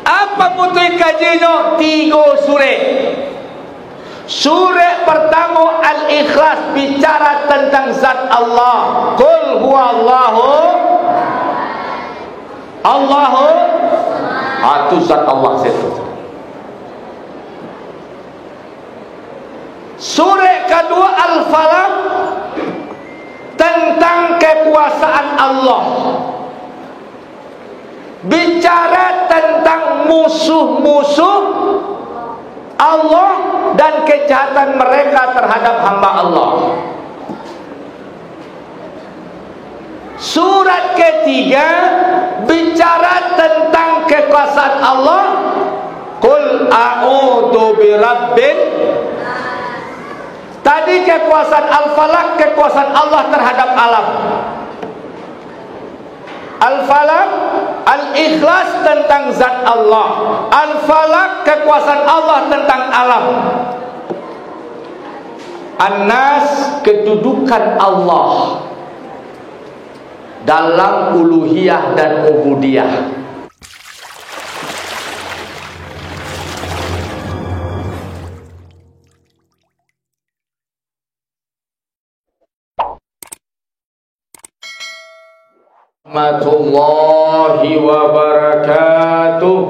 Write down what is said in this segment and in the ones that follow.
Apa putui kajino? 3 surah. Surah pertama Al-Ikhlas bicara tentang zat Allah. Qul huwallahu Allahu. Itu zat Allah situ. Surah kedua Al-Falaq tentang kekuasaan Allah. Bicara tentang musuh-musuh Allah dan kejahatan mereka terhadap hamba Allah. Surat ketiga bicara tentang kekuasaan Allah. Qul a'udzu birabbin. Tadi kekuasaan Al-Falaq, kekuasaan Allah terhadap alam. Al-Falaq, Al-Ikhlas tentang zat Allah. Al-Falaq, kekuasaan Allah tentang alam. An-Nas, kedudukan Allah dalam uluhiyah dan ubudiyah. Warahmatullahi wabarakatuh.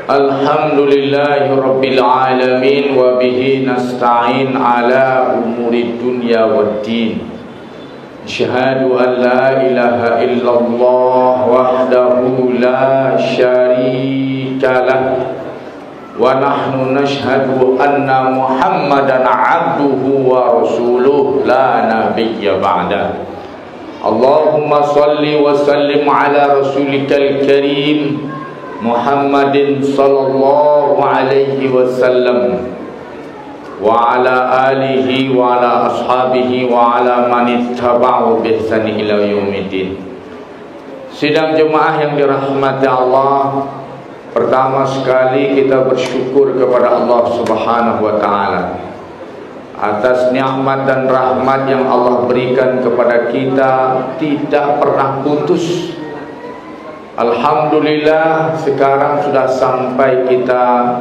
Alhamdulillahi rabbil alamin wa bihi nasta'in ala umuri dunya waddin. Asyhadu an la ilaha illallah wahdahu la syarika lah. Wa nahnu nashhadu anna Muhammadan abduhu wa rasuluh la nabiyya ba'da. Allahumma salli wa sallim ala rasulikal karim Muhammadin sallallahu alaihi wasallam wa ala alihi wa ala ashabihi wa ala man ittaba'u bi ihsani ila yaumiddin. Sidang jemaah yang dirahmati Allah, pertama sekali kita bersyukur kepada Allah Subhanahu wa taala atas nikmat dan rahmat yang Allah berikan kepada kita tidak pernah putus. Alhamdulillah, sekarang sudah sampai kita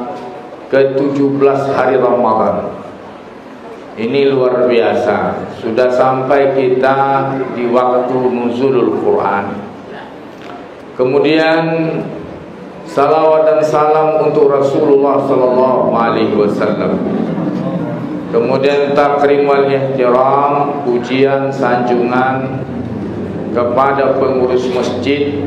ke 17 hari Ramadan. Ini luar biasa. Sudah sampai kita di waktu nuzulul Quran. Kemudian salawat dan salam untuk Rasulullah sallallahu alaihi wasallam. Kemudian takrim wal ihtiram, pujian sanjungan kepada pengurus masjid,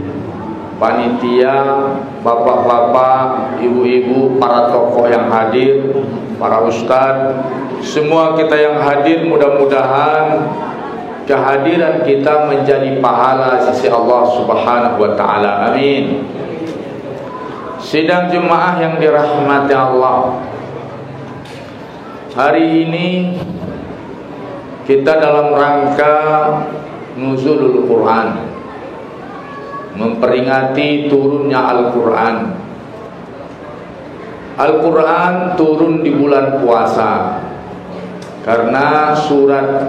panitia, bapak-bapak, ibu-ibu, para tokoh yang hadir, para ustadz, semua kita yang hadir, mudah-mudahan kehadiran kita menjadi pahala sisi Allah Subhanahu wa taala. Amin. Sidang jemaah yang dirahmati Allah, hari ini kita dalam rangka nuzulul Quran, memperingati turunnya Al-Quran. Al-Quran turun di bulan puasa karena surat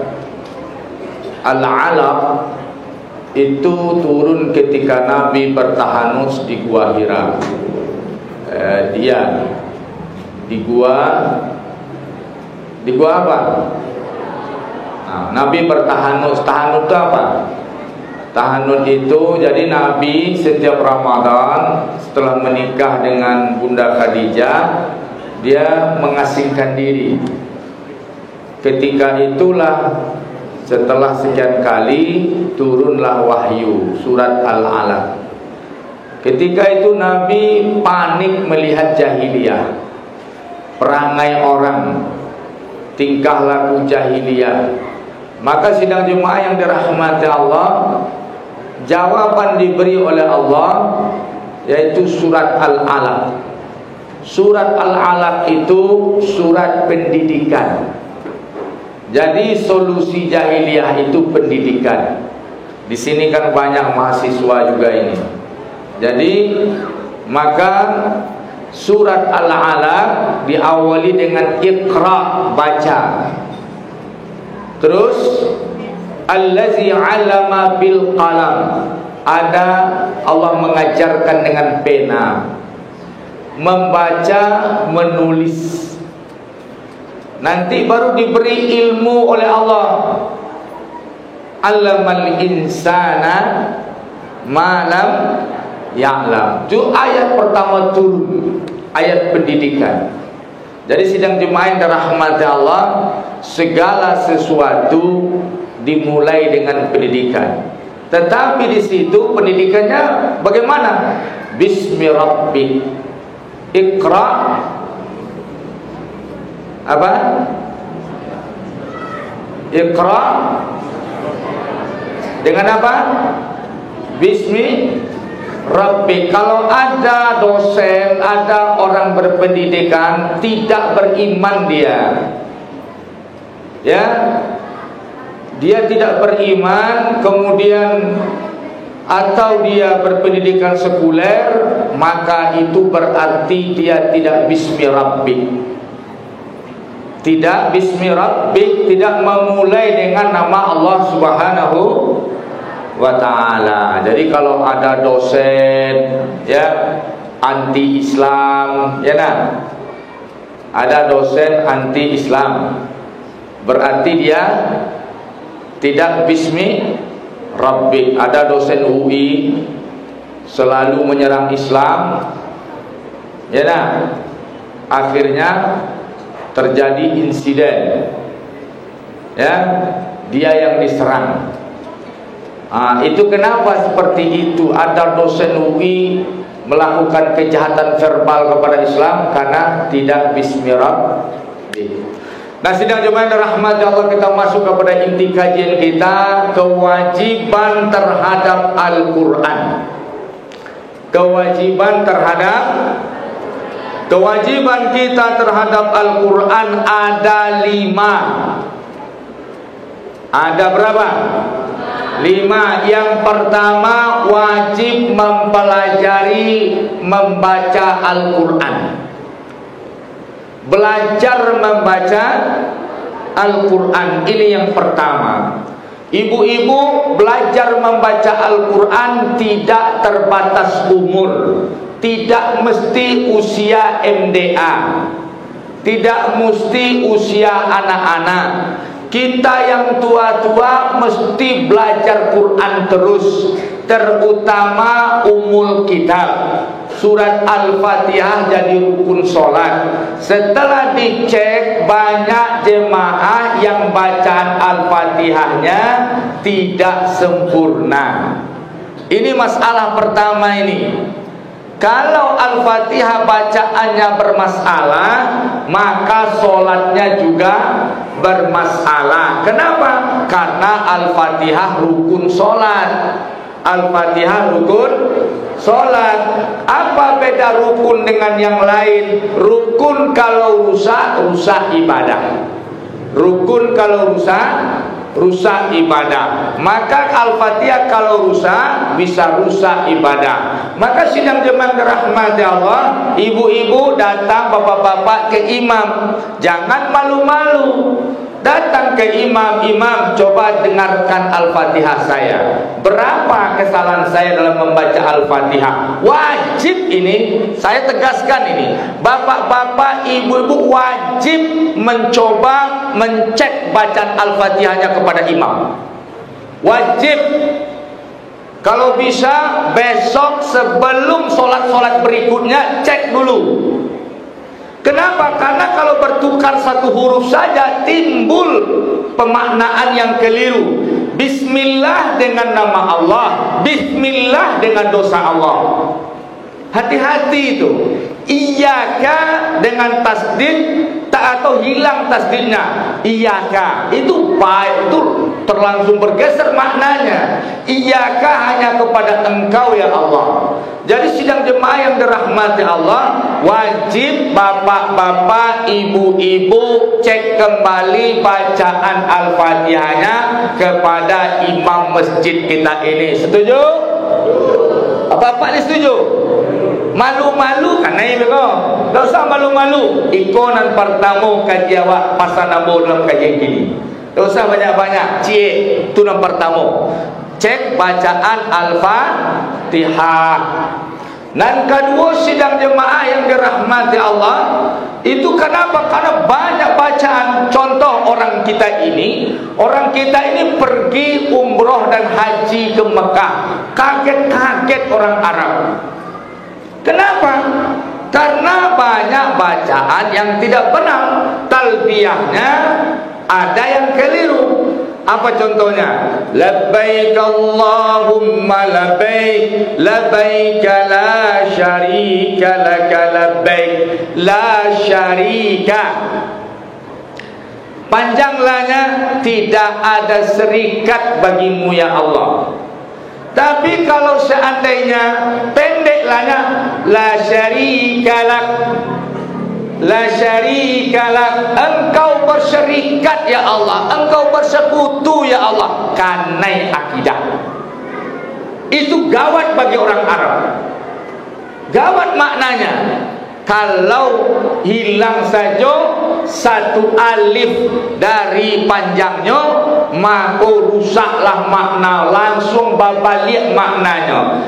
Al-Alaq itu turun ketika Nabi bertahanus di Gua Hira. Dia di gua apa? Nah, Nabi bertahanus. Tahanut itu apa? Tahanut itu jadi Nabi setiap Ramadan setelah menikah dengan Bunda Khadijah, dia mengasingkan diri. Ketika itulah setelah sekian kali turunlah wahyu surat Al-Alaq. Ketika itu Nabi panik melihat jahiliyah, perangai orang, tingkah laku jahiliyah. Maka sidang jemaah yang dirahmati Allah, jawaban diberi oleh Allah yaitu surat Al-Alaq. Surat Al-Alaq itu surat pendidikan. Jadi solusi jahiliyah itu pendidikan. Di sini kan banyak mahasiswa juga ini. Jadi maka surat Al-Alaq diawali dengan Iqra, baca. Terus Allazi 'allama bil qalam. Ada Allah mengajarkan dengan pena, membaca, menulis. Nanti baru diberi ilmu oleh Allah. 'Allamal insana ma lam ya'lam. Itu ayat pertama turun, ayat pendidikan. Jadi sidang jemaah yang dirahmati Allah, segala sesuatu dimulai dengan pendidikan. Tetapi di situ pendidikannya bagaimana? Bismi rabbik. Iqra. Apa? Iqra. Dengan apa? Bismi rabbik. Kalau ada dosen, ada orang berpendidikan tidak beriman dia, ya, dia tidak beriman, kemudian atau dia berpendidikan sekuler, maka itu berarti dia tidak bismi rabbik. Tidak bismi rabbik, tidak memulai dengan nama Allah Subhanahu wa ta'ala. Jadi kalau ada dosen, ya, anti Islam, ya nah, ada dosen anti Islam, berarti dia tidak bismi rabbik. Ada dosen UI selalu menyerang Islam, ya nah, akhirnya terjadi insiden, ya, dia yang diserang. Itu kenapa seperti itu? Ada dosen UI melakukan kejahatan verbal kepada Islam karena tidak bismi rabbik. Nah, sidang jemaah yang dirahmati Allah, kita masuk kepada inti kajian kita, kewajiban terhadap Al-Quran. Kewajiban kita terhadap Al-Quran ada 5. Ada berapa? 5. Yang pertama, wajib mempelajari membaca Al-Quran. Belajar membaca Al-Quran, ini yang pertama. Ibu-ibu, belajar membaca Al-Quran tidak terbatas umur. Tidak mesti usia MDA, tidak mesti usia anak-anak. Kita yang tua-tua mesti belajar Quran terus, terutama Ummul Kitab. Surat Al-Fatihah jadi rukun sholat. Setelah dicek, banyak jemaah yang bacaan Al-Fatihahnya tidak sempurna. Ini masalah pertama ini. Kalau Al-Fatihah bacaannya bermasalah, maka sholatnya juga bermasalah. Kenapa? Karena Al-Fatihah rukun sholat. Al-Fatihah rukun sholat. Apa beda rukun dengan yang lain? Rukun kalau rusak, rusak ibadah. Rukun kalau rusak, rusak ibadah. Maka Al-Fatihah kalau rusak, bisa rusak ibadah. Maka sidang jemaah dirahmati Allah, ibu-ibu datang, bapak-bapak ke imam, jangan malu-malu. Datang ke imam, imam coba dengarkan Al-Fatihah saya. Berapa kesalahan saya dalam membaca Al-Fatihah? Wajib ini, saya tegaskan ini. Bapak-bapak, ibu-ibu wajib mencoba mencek bacaan Al-Fatihahnya kepada imam. Wajib. Kalau bisa besok sebelum sholat-sholat berikutnya cek dulu. Kenapa? Karena kalau bertukar satu huruf saja timbul pemaknaan yang keliru. Bismillah dengan nama Allah, Bismillah dengan dosa Allah. Hati-hati itu. Iyyaka dengan tasdid tak, atau hilang tasdidnya. Iyyaka itu baik, itu terlangsung bergeser maknanya. Iyyaka hanya kepada Engkau ya Allah. Jadi sidang jemaah yang dirahmati Allah, wajib bapak-bapak, ibu-ibu cek kembali bacaan Al-Fatihahnya kepada imam masjid kita ini. Setuju? Bapak ini setuju? Malu-malu kan naik bego. Tak usah malu-malu. Ikonan pertama kaji awak pasal nambah dalam kajian gini. Tak usah banyak-banyak. Cik, itu yang pertama. Cek bacaan Al-Fatihah. Dan kedua, sidang jemaah yang dirahmati Allah, itu kenapa? Karena banyak bacaan. Contoh orang kita ini pergi umroh dan haji ke Mekah. Kaget-kaget orang Arab. Kenapa? Karena banyak bacaan yang tidak benar. Talbiyahnya ada yang keliru. Apa contohnya? Labbaik Allahumma labbaik, labbaik la syarika laka labbaik, la syarika. Panjanglahnya, tidak ada serikat bagimu ya Allah. Tapi kalau seandainya pendeklahnya, la syarika lak, la syarikalak, engkau berserikat ya Allah, engkau bersekutu ya Allah. Kanai akidah. Itu gawat bagi orang Arab. Gawat maknanya. Kalau hilang saja satu alif dari panjangnya, maka rusaklah makna, langsung babalik maknanya.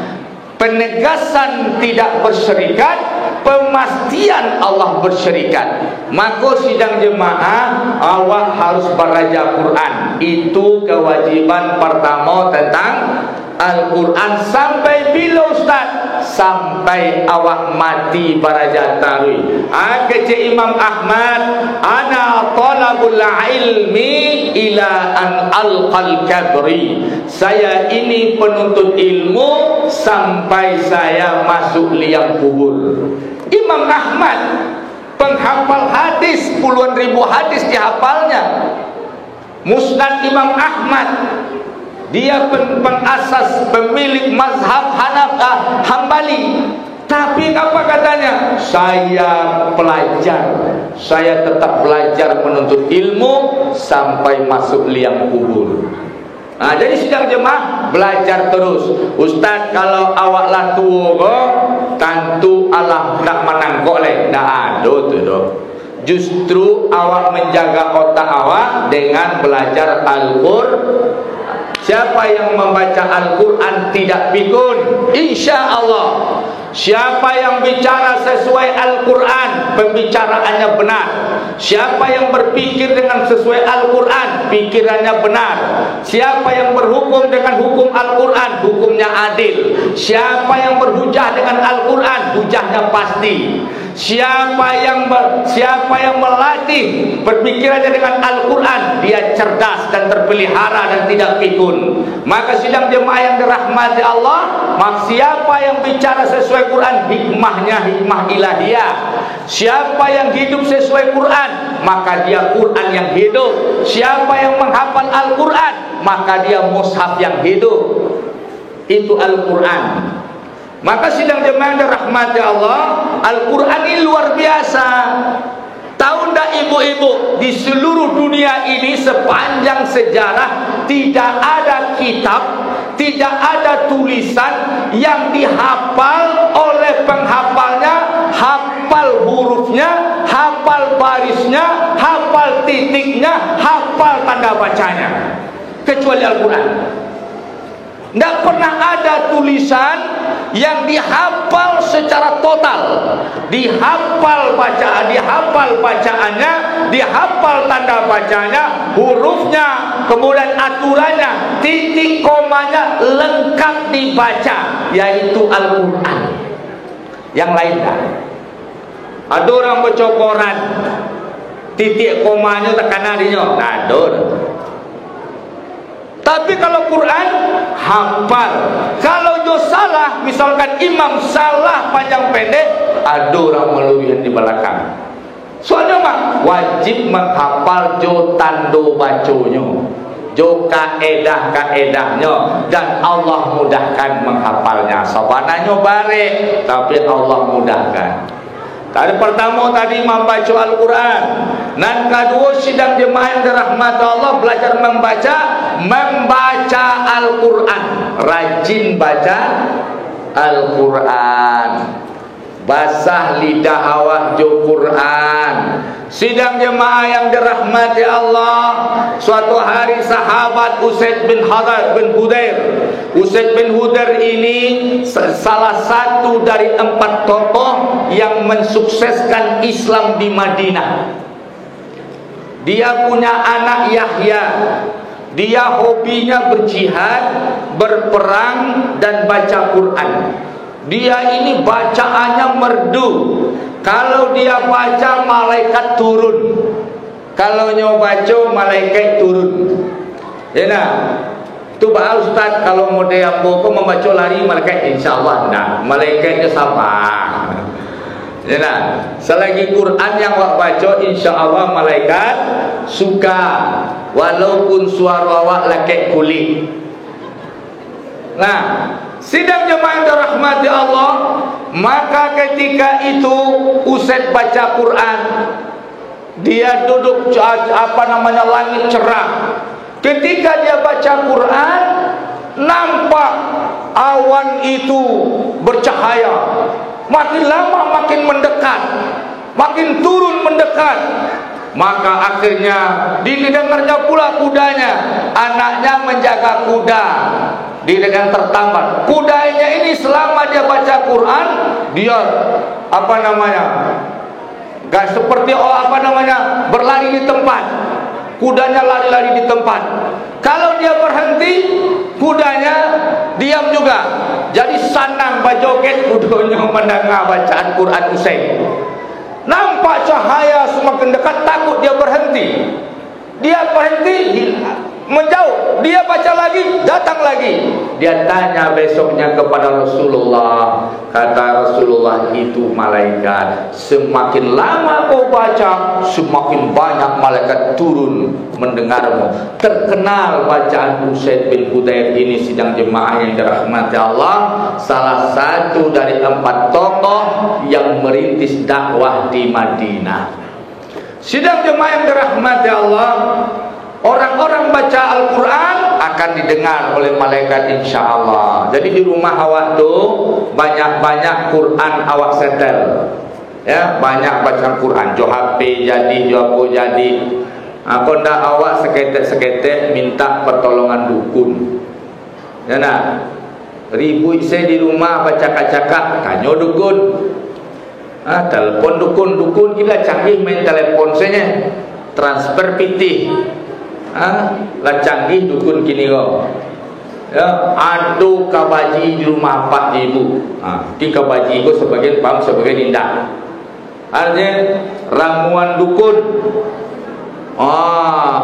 Penegasan tidak berserikat, pemastian Allah berserikat. Maka sidang jemaah, awak harus belajar Quran. Itu kewajiban pertama tentang Al-Quran. Sampai bila Ustaz? Sampai awak mati belajar tarawih. Kata Imam Ahmad, ana talabul ilmi ila an alqal kabri. Saya ini penuntut ilmu sampai saya masuk liang kubur. Imam Ahmad, penghafal hadis, puluhan ribu hadis dihafalnya. Musnad Imam Ahmad. Dia pengasas, pemilik mazhab Hambali. Tapi apa katanya? Saya pelajar, saya tetap belajar menuntut ilmu sampai masuk liang kubur. Nah, jadi sidang jemaah belajar terus. Ustaz, kalau awak lah tua, tentu Allah tak menangkok leh. Dah ada tu doh. Justru awak menjaga otak awak dengan belajar Al-Quran. Siapa yang membaca Al-Quran tidak pikun, insya Allah. Siapa yang bicara sesuai Al-Quran, pembicaraannya benar. Siapa yang berpikir dengan sesuai Al-Quran, pikirannya benar. Siapa yang berhukum dengan hukum Al-Quran, hukumnya adil. Siapa yang berhujah dengan Al-Quran, hujahnya pasti. Siapa yang melatih berpikirannya dengan Al-Quran, dia cerdas dan terpelihara dan tidak pikun. Maka sidang jemaah yang dirahmati Allah, siapa yang bicara sesuai Quran, hikmahnya hikmah ilahiyah. Siapa yang hidup sesuai Quran, maka dia Quran yang hidup. Siapa yang menghafal Al-Quran, maka dia mushaf yang hidup. Itu Al-Quran. Maka sidang jemaah yang dirahmati Allah, Al-Quran ini luar biasa. Tahu tak ibu-ibu, di seluruh dunia ini sepanjang sejarah tidak ada kitab, tidak ada tulisan yang dihafal oleh penghafalnya, hafal hurufnya, hafal barisnya, hafal titiknya, hafal tanda bacanya, kecuali Al-Quran. Tidak pernah ada tulisan yang dihafal secara total, dihafal bacaannya, dihafal tanda bacanya, hurufnya, kemudian aturannya, titik komanya lengkap dibaca, yaitu Al-Quran. Yang lain tak. Ada orang bercokoran, titik komanya tekanan dia, tak ada. Tapi kalau Quran hafal. Kalau jo salah, misalkan imam salah panjang pendek, ada orang meluihan di belakang. Soalnya mak wajib menghafal jo tando baconya, jo kaedahnya, dan Allah mudahkan menghafalnya. Sabananya bare, tapi Allah mudahkan. Tadi pertama tadi membaca Al-Quran, dan kedua sidang jemaah yang dirahmati Allah belajar membaca Al-Quran, rajin baca Al-Quran. basah lidah awak jo Quran. Sidang jemaah yang dirahmati Allah, suatu hari sahabat Usaid bin Hudair. Usaid bin Hudair ini salah satu dari 4 tokoh yang mensukseskan Islam di Madinah. Dia punya anak Yahya. Dia hobinya berjihad, berperang dan baca Quran. Dia ini bacaannya merdu. Kalau dia baca, malaikat turun. Kalau nyoba baca, malaikat turun. Ya nah, tu pak Ustaz, kalau mau dia membaca lari, malaikat insyaAllah nah, malaikatnya sabar. Ya nah, selagi Quran yang awak baca, insyaAllah malaikat suka, walaupun suara awak lakek kulit. Nah, sidang jemaah yang dirahmati Allah, maka ketika itu Usaid baca Quran, dia duduk langit cerah. Ketika dia baca Quran, nampak awan itu bercahaya. Makin lama makin mendekat, makin turun mendekat. Maka akhirnya didengarnya pula kudanya. Anaknya menjaga kuda, dengan tertambat. Kudanya ini selama dia baca Quran, dia gak seperti berlari di tempat. Kudanya lari-lari di tempat. Kalau dia berhenti, kudanya diam juga. Jadi sanang bajoget kudanya mendengar bacaan Quran Usaid. Nampak cahaya semakin dekat, takut dia berhenti. Dia berhenti, menjauh. Dia baca lagi, datang lagi. Dia tanya besoknya kepada Rasulullah. Kata Rasulullah, itu malaikat. Semakin lama kau baca, semakin banyak malaikat turun mendengarmu. Terkenal bacaan Usaid bin Hudair ini, sidang jemaah yang dirahmati Allah, salah satu dari 4 tokoh yang merintis dakwah di Madinah. Sidang jemaah yang dirahmati Allah, orang-orang baca Al-Quran akan didengar oleh malaikat insyaAllah. Jadi di rumah awak tu banyak-banyak Quran awak setel, ya, banyak baca Quran. Jo HP jadi, jo apa jadi. Kalau ndak awak seketek minta pertolongan dukun. Ya nah, ribu saya di rumah baca cakap, kanyo dukun. Telepon dukun kita canggih main telepon saya, transfer pitih. Lah canggih dukun kini kok. Ya, aduh kabaji di rumah Pak Ibu. Di kabaji itu sebagian paham, sebagian indah. Artinya ramuan dukun.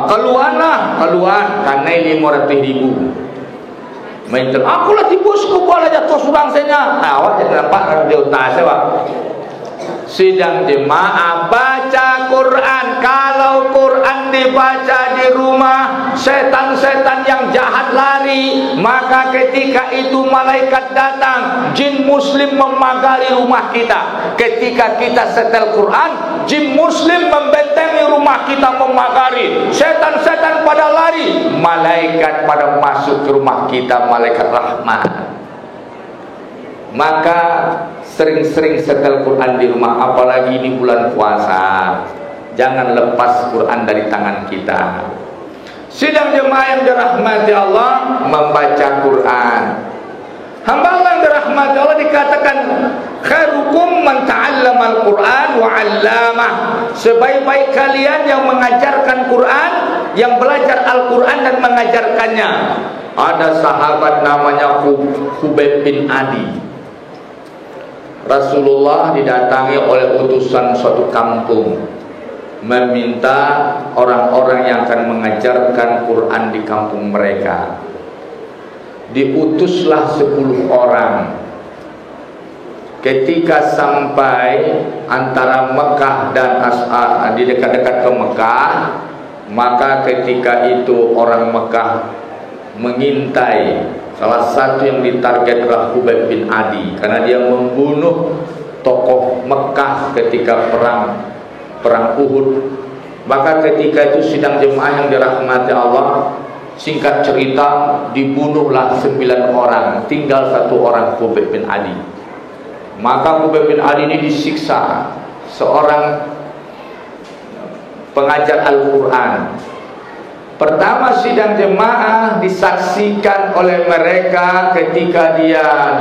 Keluar karena 500.000. Main aku lah tibus ku bola jatuh surang saya. Awak jangan nampak dia utah saya, Pak. Sidang jemaah baca Quran. Kalau Quran dibaca di rumah, setan-setan yang jahat lari. Maka ketika itu malaikat datang, jin muslim memagari rumah kita. Ketika kita setel Quran, jin muslim membentengi rumah kita, memagari. Setan-setan pada lari, malaikat pada masuk ke rumah kita, malaikat rahmat. Maka sering-sering setel Quran di rumah, apalagi di bulan puasa. Jangan lepas Quran dari tangan kita. Sidang jemaah yang dirahmati Allah, membaca Quran. Hamba Allah yang dirahmati Allah dikatakan, khairukum man ta'allamal Quran wa 'allamah. Sebaik-baik kalian yang mengajarkan Quran, yang belajar Al-Quran dan mengajarkannya. Ada sahabat namanya Khubayb bin Adi. Rasulullah didatangi oleh utusan suatu kampung, meminta orang-orang yang akan mengajarkan Quran di kampung mereka. Diutuslah 10 orang. Ketika sampai antara Mekah dan di dekat-dekat ke Mekah, maka ketika itu orang Mekah mengintai. Salah satu yang ditarget adalah Khubayb bin Adi, karena dia membunuh tokoh Mekah ketika perang Uhud. Maka ketika itu sidang jemaah yang dirahmati Allah, singkat cerita dibunuhlah 9 orang, tinggal 1 orang, Khubayb bin Adi. Maka Khubayb bin Adi ini disiksa, seorang pengajar Al-Quran. Pertama sidang jemaah disaksikan oleh mereka ketika dia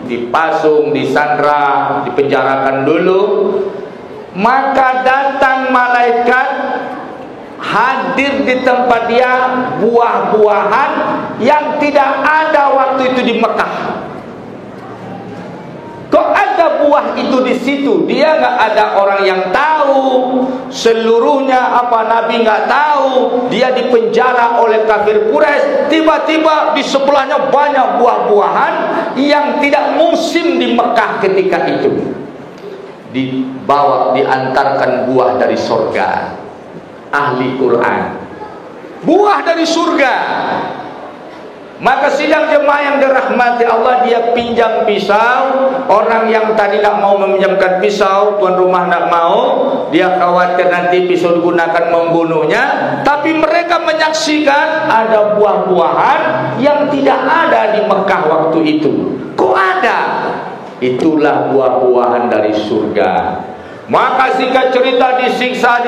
dipasung, disandra, dipenjarakan dulu. Maka datang malaikat hadir di tempat dia, buah-buahan yang tidak ada waktu itu di Mekah. Kok ada buah itu di situ? Dia nggak ada orang yang tahu seluruhnya apa, Nabi nggak tahu. Dia dipenjara oleh kafir Quraisy. Tiba-tiba di sebelahnya banyak buah-buahan yang tidak musim di Mekah ketika itu. Dibawa, diantarkan buah dari surga. Ahli Quran, buah dari surga. Maka sidang jemaah yang dirahmati Allah, dia pinjam pisau. Orang yang tadi tidak mau meminjamkan pisau, tuan rumah tidak mau, dia khawatir nanti pisau digunakan membunuhnya. Tapi mereka menyaksikan ada buah-buahan yang tidak ada di Mekah waktu itu. Kok ada? Itulah buah-buahan dari surga. Maka singkat cerita, disiksa,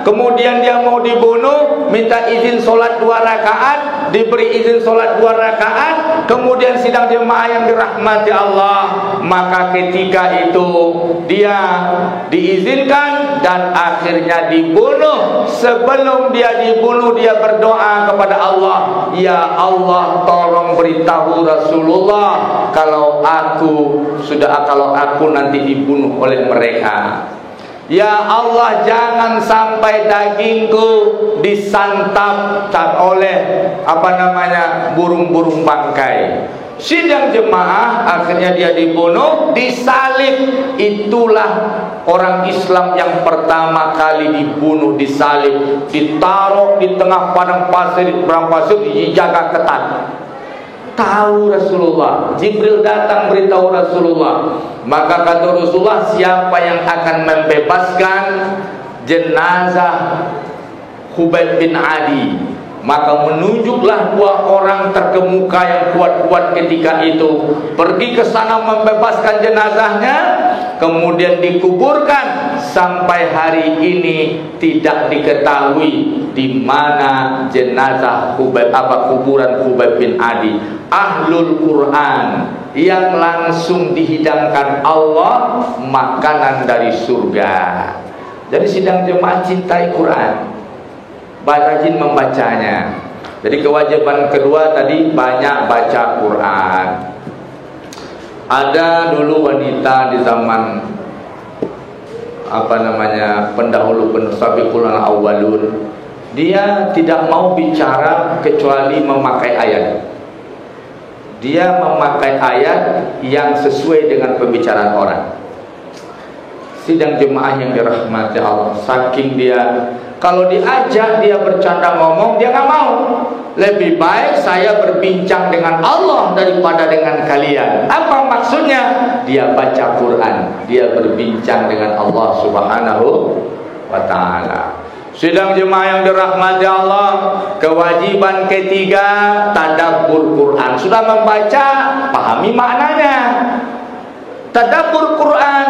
kemudian dia mau dibunuh, minta izin sholat 2 rakaat, diberi izin sholat 2 rakaat, kemudian sidang jemaah yang dirahmati Allah. Maka ketika itu dia diizinkan dan akhirnya dibunuh. Sebelum dia dibunuh, dia berdoa kepada Allah, ya Allah, tolong beritahu Rasulullah kalau aku nanti dibunuh oleh mereka. Ya Allah, jangan sampai dagingku disantap oleh burung-burung bangkai. Sidang jemaah, akhirnya dia dibunuh, disalib. Itulah orang Islam yang pertama kali dibunuh, disalib, ditaruh di tengah padang pasir, dijaga ketat. Tahu Rasulullah, Jibril datang beritahu Rasulullah. Maka kata Rasulullah, siapa yang akan membebaskan jenazah Khubayb bin Adi, maka menunjuklah 2 orang terkemuka yang kuat-kuat ketika itu, pergi ke sana membebaskan jenazahnya, kemudian dikuburkan. Sampai hari ini tidak diketahui di mana jenazah kuburan Khubayb bin Adi. Ahlul Quran yang langsung dihidangkan Allah makanan dari surga. Jadi sidang jemaah cintai Quran, rajin membacanya. Jadi kewajiban kedua tadi banyak baca Quran. Ada dulu wanita di zaman pendahulu sabiqul awwalun, dia tidak mau bicara kecuali memakai ayat. Dia memakai ayat yang sesuai dengan pembicaraan orang. Sidang jemaah yang dirahmati Allah, saking dia, kalau diajak dia bercanda ngomong, dia nggak mau. Lebih baik saya berbincang dengan Allah daripada dengan kalian. Apa maksudnya? Dia baca Quran, dia berbincang dengan Allah Subhanahu wa ta'ala. Sidang jemaah yang dirahmati Allah, kewajiban ketiga tadabbur Quran. Sudah membaca, pahami maknanya. Tadabbur Quran.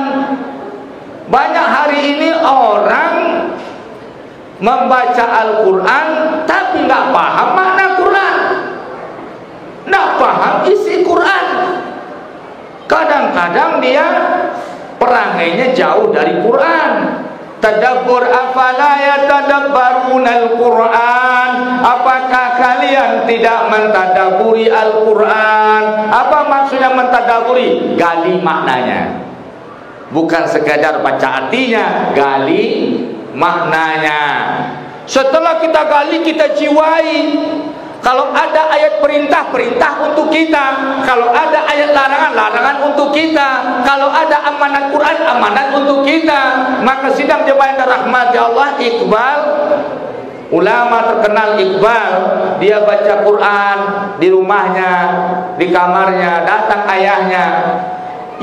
Banyak hari ini orang membaca Al-Quran tapi nggak paham makna Quran, nggak paham isi Quran. Kadang-kadang dia perangainya jauh dari Quran. Tadabbur, afala yatadabbaruna Al-Quran. Apakah kalian tidak mentadaburi Al-Quran? Apa maksudnya mentadaburi? Gali maknanya, bukan sekadar baca artinya, gali maknanya. Setelah kita gali, kita jiwai. Kalau ada ayat perintah, perintah untuk kita. Kalau ada ayat larangan, larangan untuk kita. Kalau ada amanat Quran, amanat untuk kita. Maka sidang jemaah yang dirahmati Allah, Iqbal, ulama terkenal Iqbal, dia baca Quran di rumahnya, di kamarnya, datang ayahnya,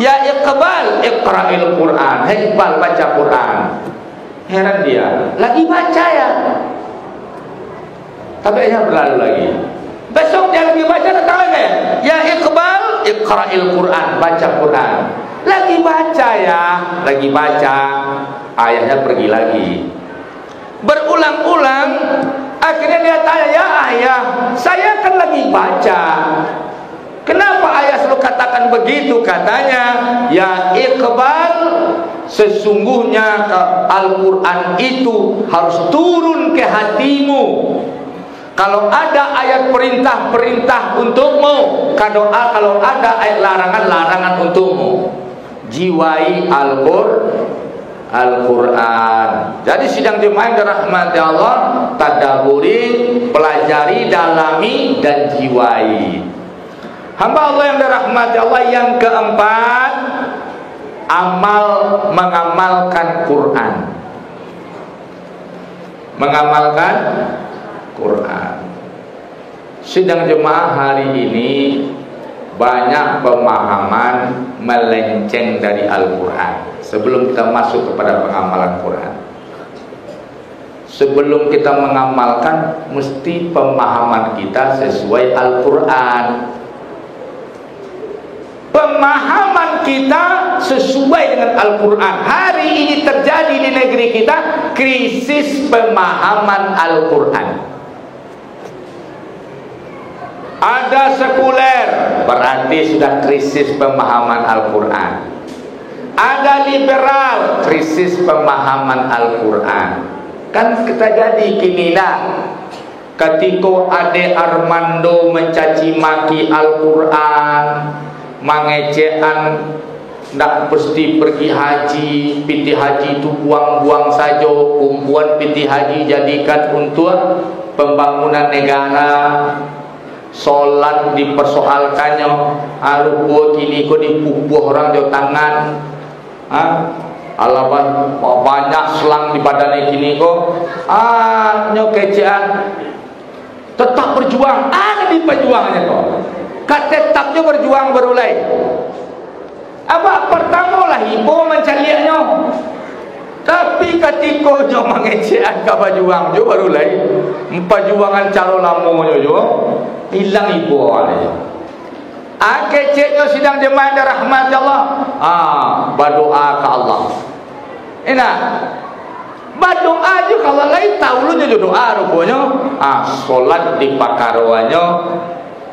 ya Iqbal, iqra'il Quran. Hei Iqbal, baca Quran. Heran dia, lagi baca ya. Tapi ayahnya berlalu lagi. Besok dia lagi baca, datang lagi, ya Iqbal, Iqra'il Quran, baca Quran. Lagi baca ya, lagi baca, ayahnya pergi lagi. Berulang-ulang, akhirnya dia tanya, ya ayah, saya kan lagi baca. Kenapa ayah selalu katakan begitu? Katanya, ya Iqbal, sesungguhnya Al-Quran itu harus turun ke hatimu. Kalau ada ayat perintah-perintah untukmu, kalau ada ayat larangan-larangan untukmu, jiwai Al-Quran. Jadi sidang jemaah yang dirahmati Allah, tadabburi, pelajari, dalami, dan jiwai. Hamba Allah yang dirahmati Allah, yang keempat, mengamalkan Quran. Mengamalkan Quran. Sidang jemaah hari ini banyak pemahaman melenceng dari Al-Quran. Sebelum kita masuk kepada pengamalan Quran, sebelum kita mengamalkan, mesti pemahaman kita sesuai Al-Quran. Pemahaman kita sesuai dengan Al-Quran. Hari ini terjadi di negeri kita krisis pemahaman Al-Quran. Ada sekuler, berarti sudah krisis pemahaman Al-Quran. Ada liberal, krisis pemahaman Al-Quran. Kan kita jadi kini lah, ketika Ade Armando mencaci maki Al-Quran, mengecekan, nak mesti pergi haji, piti haji itu buang-buang saja, kumpulan piti haji jadikan untuk pembangunan negara. Solat dipersoalkannya, alupo kini ko dipupuh orang jauh tangan, alaban banyak selang di badannya kini ko, nyokecean, tetap berjuang, ada di perjuangannya ko, tetapnya berjuang berulai. Apa pertama lah ibu mencaliannya, tapi ketika jo mengecean ke berjuang jo berulai, perjuangan calon lamunya jo hilang ibu awalnya. Keceknya sidang jemaah dirahmati Allah, berdoa ke Allah. Enak, berdoa je kalau lain tahu lu je doa rupanya. Solat di pakaruannya,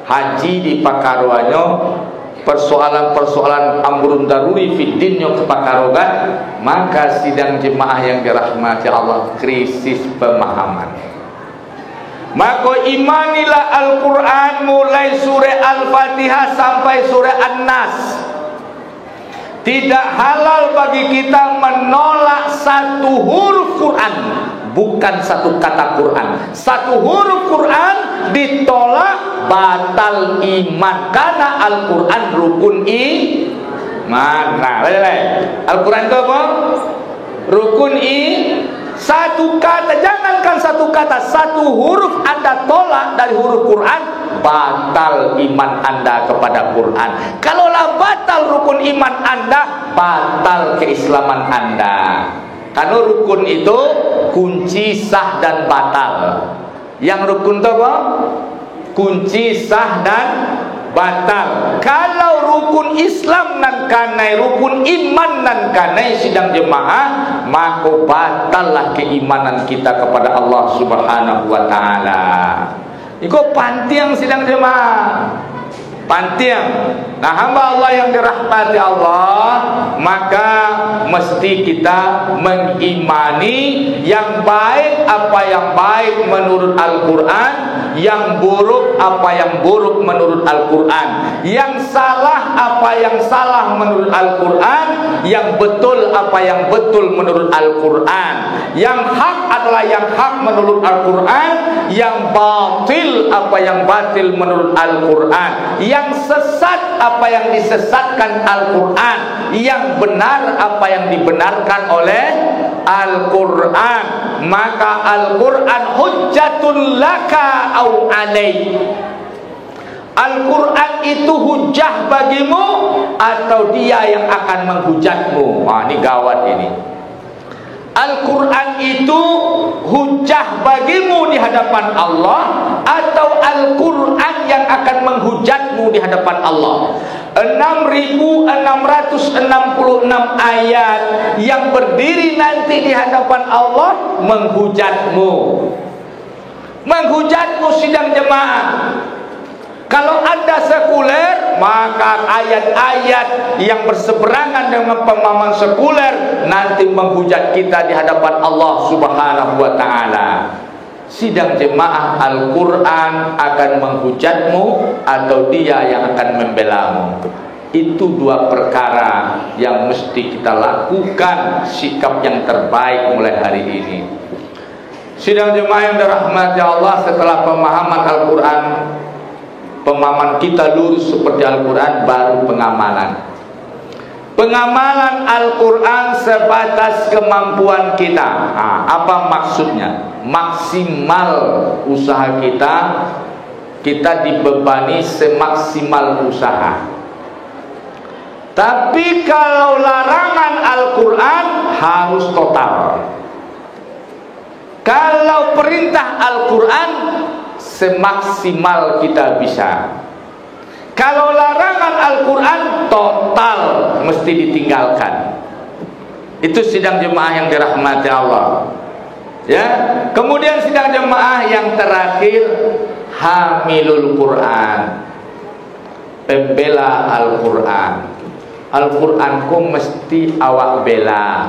haji di pakaruannya, persoalan-persoalan amrun daruri fiddinnya kepakarogan. Maka sidang jemaah yang dirahmati Allah, krisis pemahaman. Maka imanilah Al-Quran mulai surah Al-Fatihah sampai surah An-Nas. Tidak halal bagi kita menolak satu huruf Quran, bukan satu kata Quran. Satu huruf Quran ditolak, batal iman. Karena Al-Quran rukun iman. Nah, Al-Quran itu apa? Rukun satu kata, jangankan satu kata, satu huruf Anda tolak dari huruf Quran, batal iman Anda kepada Quran. Kalaulah batal rukun iman Anda, batal keislaman Anda. Karena rukun itu kunci sah dan batal. Yang rukun itu apa? Kunci sah dan batal. Kalau rukun Islam nan kanai, rukun iman nan kanai sidang jemaah, maka batallah keimanan kita kepada Allah Subhanahu wa taala. Iko pantiang sidang jemaah, pantiang. Nah, hamba Allah yang dirahmati Allah, maka mesti kita mengimani yang baik apa yang baik menurut Al-Quran, yang buruk apa yang buruk menurut Al-Quran, yang salah apa yang salah menurut Al-Quran, yang betul apa yang betul menurut Al-Quran, yang hak adalah yang hak menurut Al-Quran, yang batil apa yang batil menurut Al-Quran, yang sesat apa yang disesatkan Al-Quran, yang benar apa yang dibenarkan oleh Al-Quran. Maka Al-Quran hujjatun laka au alaik. Al-Quran itu hujah bagimu atau dia yang akan menghujatmu. Ini gawat ini. Al-Quran itu hujah bagimu di hadapan Allah, atau Al-Quran yang akan menghujatmu di hadapan Allah. 6.666 ayat yang berdiri nanti di hadapan Allah menghujatmu. Menghujatmu sidang jemaah. Kalau Anda sekuler, maka ayat-ayat yang berseberangan dengan pemahaman sekuler nanti menghujat kita di hadapan Allah Subhanahu wa taala. Sidang jemaah, Al-Quran akan menghujatmu atau dia yang akan membelamu. Itu dua perkara yang mesti kita lakukan, sikap yang terbaik mulai hari ini. Sidang jemaah yang dirahmati Allah, setelah pemahaman Al-Quran, pemahaman kita lurus seperti Al-Quran, baru pengamalan. Pengamalan Al-Quran sebatas kemampuan kita. Apa maksudnya? Maksimal usaha kita dibebani semaksimal usaha. Tapi kalau larangan Al-Quran harus total. Kalau perintah Al-Quran semaksimal kita bisa. Kalau larangan Al-Quran total mesti ditinggalkan. Itu sidang jemaah yang dirahmati Allah. Ya, kemudian sidang jemaah yang terakhir, hamilul Quran, pembela Al-Quran. Al-Quranku mesti awak bela.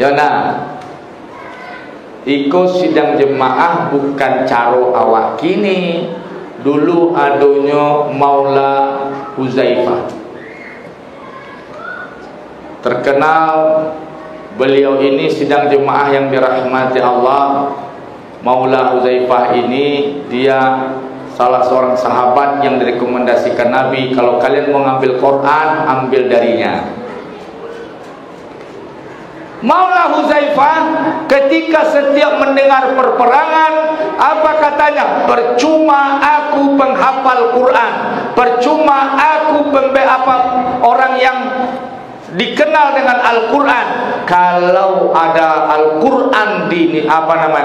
Jona, iko sidang jemaah bukan caro awak kini. Dulu adonyo Maula Huzaifah, terkenal beliau ini sidang jemaah yang dirahmati Allah. Maula Huzaifah ini dia salah seorang sahabat yang direkomendasikan Nabi, kalau kalian mau ngambil Quran, ambil darinya. Maula Huzaifah ketika setiap mendengar perperangan, apa katanya? Percuma aku penghafal Quran, percuma aku orang yang dikenal dengan Al-Quran, kalau ada Al-Quran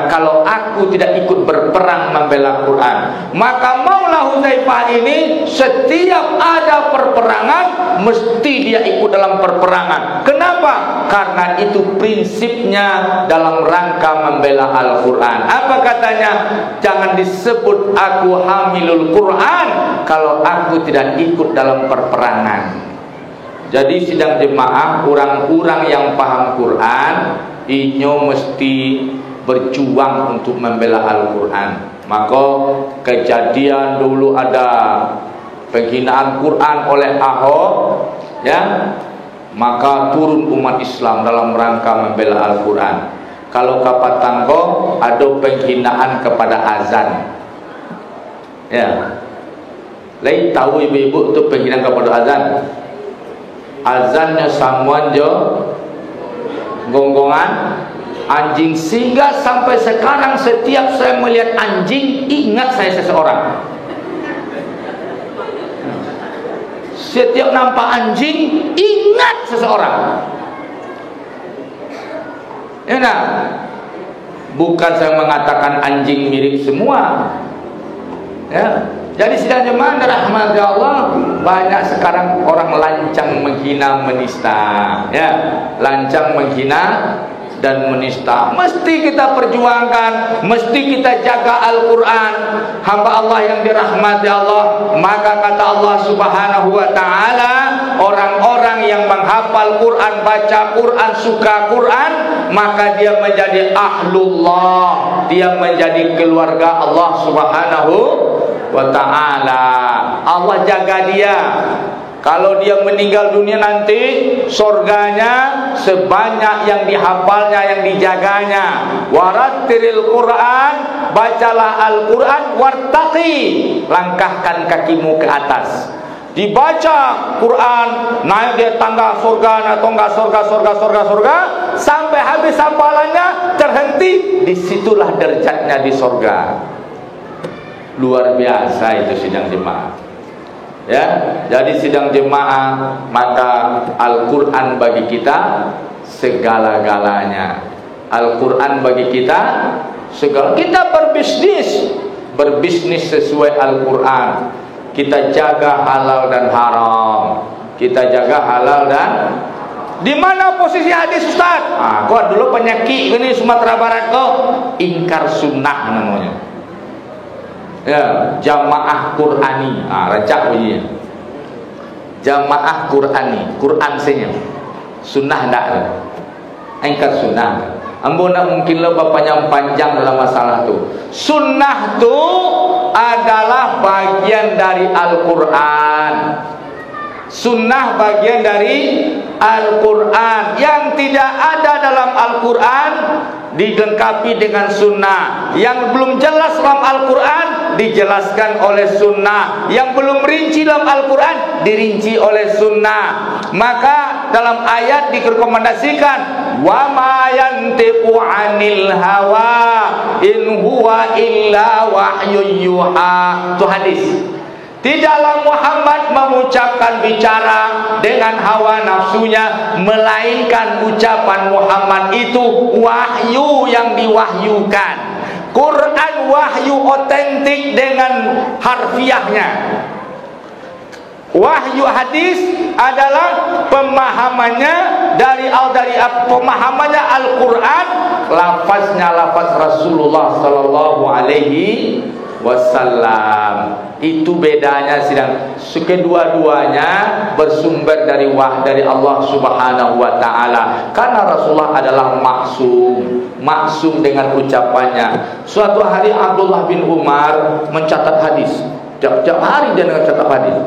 kalau aku tidak ikut berperang membela Quran. Maka Maula Huzaifah ini setiap ada perperangan mesti dia ikut dalam perperangan. Kenapa? Karena itu prinsipnya dalam rangka membela Al-Quran. Apa katanya? Jangan disebut aku hamilul Quran kalau aku tidak ikut dalam perperangan. Jadi sidang jemaah, orang-orang yang paham Quran inyo mesti berjuang untuk membela Al-Quran. Maka kejadian dulu ada penghinaan Quran oleh Ahok, ya, maka turun umat Islam dalam rangka membela Al-Quran. Kalau Kapatangko ada penghinaan kepada azan, ya, lain tahu ibu-ibu itu penghinaan kepada azan. Azannya samuan jo gonggongan anjing, sehingga sampai sekarang setiap saya melihat anjing ingat saya seseorang. Setiap nampak anjing ingat seseorang. Ya, nah, bukan saya mengatakan anjing mirip semua. Ya. Jadi sidang jemaah dirahmati Allah, banyak sekarang orang lancang menghina menista, ya, lancang menghina dan menista. Mesti kita perjuangkan, mesti kita jaga Al-Quran. Hamba Allah yang dirahmati Allah, maka kata Allah Subhanahu wa ta'ala, orang-orang yang menghafal Quran, baca Quran, suka Quran, maka dia menjadi ahlullah, dia menjadi keluarga Allah Subhanahu wa ta'ala. Allah jaga dia. Kalau dia meninggal dunia nanti, surganya sebanyak yang dihafalnya, yang dijaganya. Warattilil Quran, bacalah Al-Quran, wartaqi, langkahkan kakimu ke atas. Dibaca Quran, naik dia tangga surga, tongga surga, sampai habis hafalannya, terhenti, disitulah derajatnya di surga. Luar biasa itu sidang jemaah. Ya, jadi sidang jemaah, maka Al-Quran bagi kita segala-galanya. Al-Quran bagi kita segala. Kita berbisnis sesuai Al-Quran. Kita jaga halal dan haram. Kita jaga halal dan... Di mana posisi hadis Ustaz? Kau dulu penyakit ini Sumatera Barat kau ingkar sunnah namanya. Ya, jamaah Qur'ani. Rancak bunyinya. Jamaah Qur'ani, Quran senyum. Sunnah ndak ada. Ingkar sunnah. Ambo nak mungkin lo bapaknya panjang dalam masalah tu. Sunnah tu adalah bagian dari Al-Quran. Sunnah bagian dari Al-Quran. Yang tidak ada dalam Al-Quran dilengkapi dengan sunnah. Yang belum jelas dalam Al-Quran dijelaskan oleh sunnah. Yang belum rinci dalam Al-Quran dirinci oleh sunnah. Maka dalam ayat direkomendasikan, wa ma yantiqu 'anil hawa in huwa illa wahyun yuha. Itu hadis. Tidaklah Muhammad mengucapkan bicara dengan hawa nafsunya, melainkan ucapan Muhammad itu wahyu yang diwahyukan. Quran wahyu otentik dengan harfiahnya. Wahyu hadis adalah pemahamannya dari pemahamannya Al-Quran, lafaznya lafaz Rasulullah sallallahu alaihi wasallam. Itu bedanya sidang. Kedua-duanya bersumber dari Allah Subhanahu wa taala. Karena Rasulullah adalah maksum dengan ucapannya. Suatu hari Abdullah bin Umar mencatat hadis. Tiap hari dia mencatat hadis.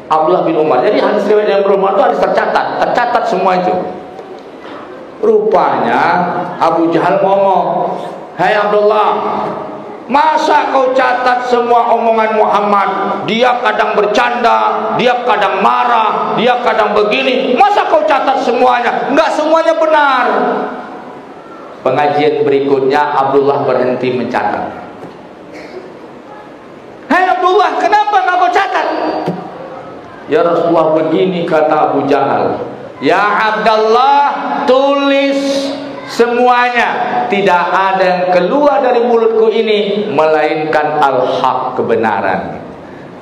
Abdullah bin Umar. Jadi hadis riwayat yang berumur itu harus tercatat semua itu. Rupanya Abu Jahal ngomong, "Hai Abdullah, masa kau catat semua omongan Muhammad? Dia kadang bercanda, dia kadang marah, dia kadang begini. Masa kau catat semuanya? Enggak semuanya benar." Pengajian berikutnya Abdullah berhenti mencatat. "Hai Abdullah, kenapa enggak kau catat?" "Ya Rasulullah, begini," kata Abu Jahal. "Ya Abdullah, tulis semuanya. Tidak ada yang keluar dari mulutku ini melainkan al-haq, kebenaran."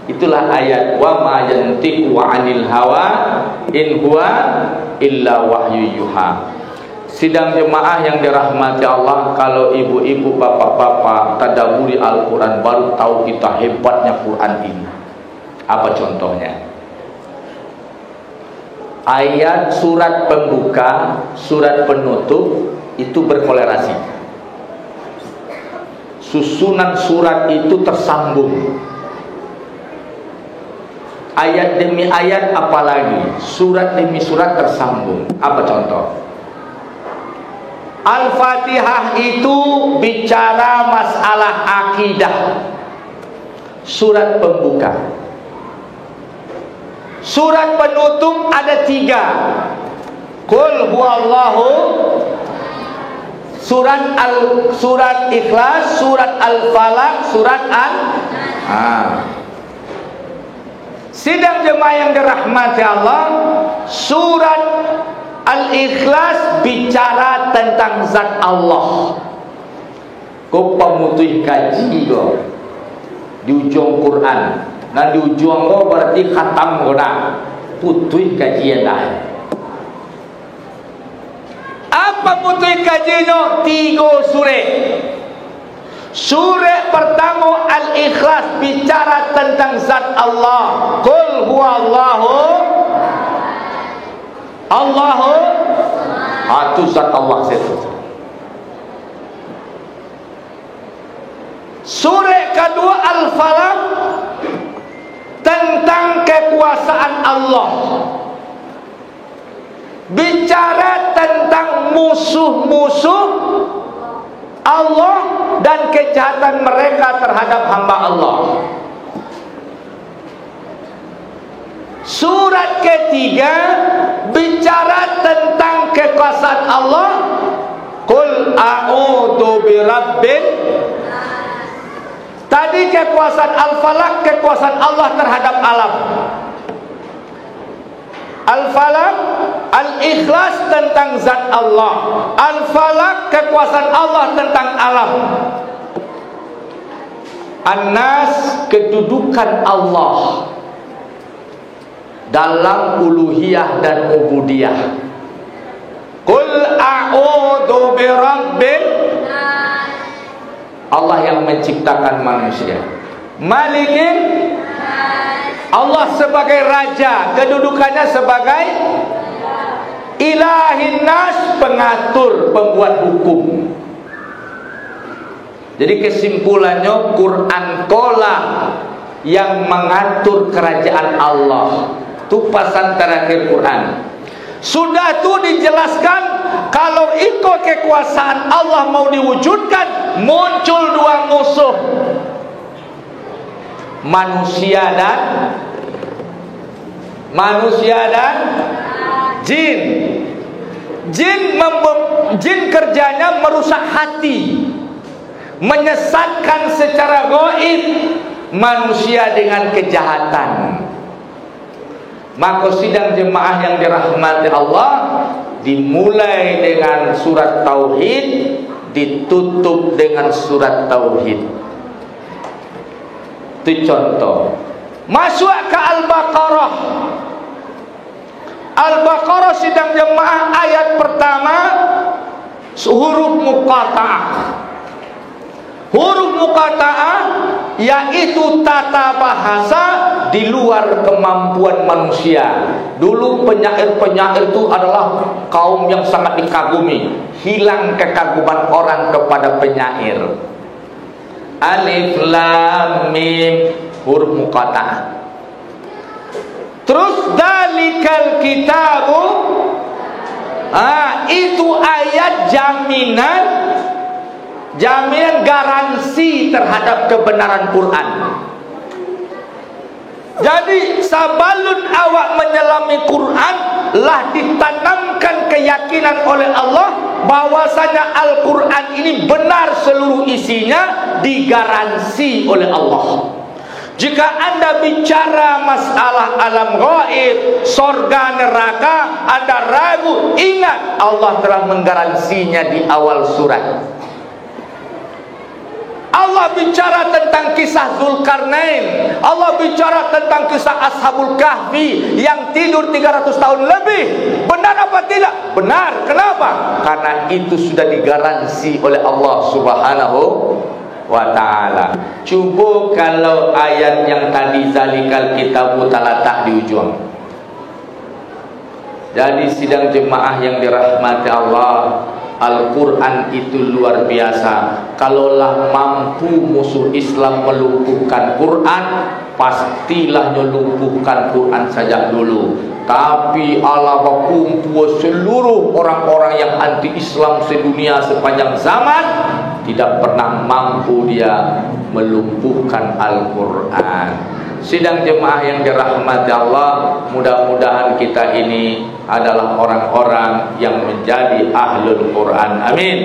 Itulah ayat wa ma yantiqu 'anil hawa in huwa illa wahyu yuha. Sidang jemaah yang dirahmati Allah, kalau ibu-ibu, bapak-bapak tadabburi Al-Quran baru tahu kita hebatnya Quran ini. Apa contohnya? Ayat surat pembuka, surat penutup itu berkolerasi. Susunan surat itu tersambung. Ayat demi ayat, apalagi surat demi surat tersambung. Apa contoh? Al-Fatihah itu bicara masalah akidah. Surat pembuka. Surat penutup ada 3. Qul huwallahu, surat Ikhlas, surat Al-Falaq, surat Sidang jemaah yang dirahmati Allah, surat Al-Ikhlas bicara tentang zat Allah. Kau pemutih kaji kau di ujung Quran. Nah di ujung kau berarti khatam kau dah. Putih kajian dah. Apa putih kajian? 3 surah. Surah pertama Al-Ikhlas bicara tentang zat Allah. Qul huwallahu Allahu, itu zat Allah itu. Surah kedua Al-Falaq tentang kekuasaan Allah. Bicara tentang musuh-musuh Allah dan kejahatan mereka terhadap hamba Allah. Surat ketiga bicara tentang kekuasaan Allah. Qul a'udzu birabbin. Tadi kekuasaan Al-Falaq, kekuasaan Allah terhadap alam. Al-Falaq, Al-Ikhlas tentang zat Allah. Al-Falaq, kekuasaan Allah tentang alam. An-Nas, kedudukan Allah dalam uluhiyah dan ubudiyah. Qul a'udzu birabbil nas. Allah yang menciptakan manusia. Malikin nas. Allah sebagai raja, kedudukannya sebagai ilahin nas, pengatur, pembuat hukum. Jadi kesimpulannya, Quran kola yang mengatur kerajaan Allah. Itu pasal terakhir Quran. Sudah tu dijelaskan, kalau ikut kekuasaan Allah mau diwujudkan, muncul dua musuh, manusia dan jin. Jin kerjanya merusak hati, menyesatkan secara gaib manusia dengan kejahatan. Maka sidang jemaah yang dirahmati Allah dimulai dengan surat Tauhid, ditutup dengan surat Tauhid. Itu contoh. Masuk ke Al-Baqarah. Al-Baqarah sidang jemaah ayat pertama huruf muqata'ah. Huruf muqata'ah yaitu tata bahasa di luar kemampuan manusia. Dulu penyair-penyair itu adalah kaum yang sangat dikagumi. Hilang kekaguman orang kepada penyair. Alif lam mim, huruf muqata'ah. Terus dalikal kitabu, itu ayat jaminan garansi terhadap kebenaran Quran. Jadi sabalun awak menyelami Quran, lah ditanamkan keyakinan oleh Allah bahwasanya Al-Quran ini benar seluruh isinya, digaransi oleh Allah. Jika anda bicara masalah alam gaib, sorga neraka, anda ragu, ingat Allah telah menggaransinya di awal surat. Allah bicara tentang kisah Zulkarnain, Allah bicara tentang kisah Ashabul Kahfi yang tidur 300 tahun lebih. Benar apa tidak? Benar. Kenapa? Karena itu sudah digaransi oleh Allah Subhanahu wa ta'ala. Cuba kalau ayat yang tadi zalikal kitabu talatak di ujung. Jadi sidang jemaah yang dirahmati Allah, Al-Quran itu luar biasa. Kalaulah mampu musuh Islam melumpuhkan Quran, pastilah melumpuhkan Quran saja dulu. Tapi Allah kumpul seluruh orang-orang yang anti-Islam sedunia sepanjang zaman, tidak pernah mampu dia melumpuhkan Al-Quran. Sidang jemaah yang dirahmati Allah, mudah-mudahan kita ini adalah orang-orang yang menjadi ahlul Quran. Amin.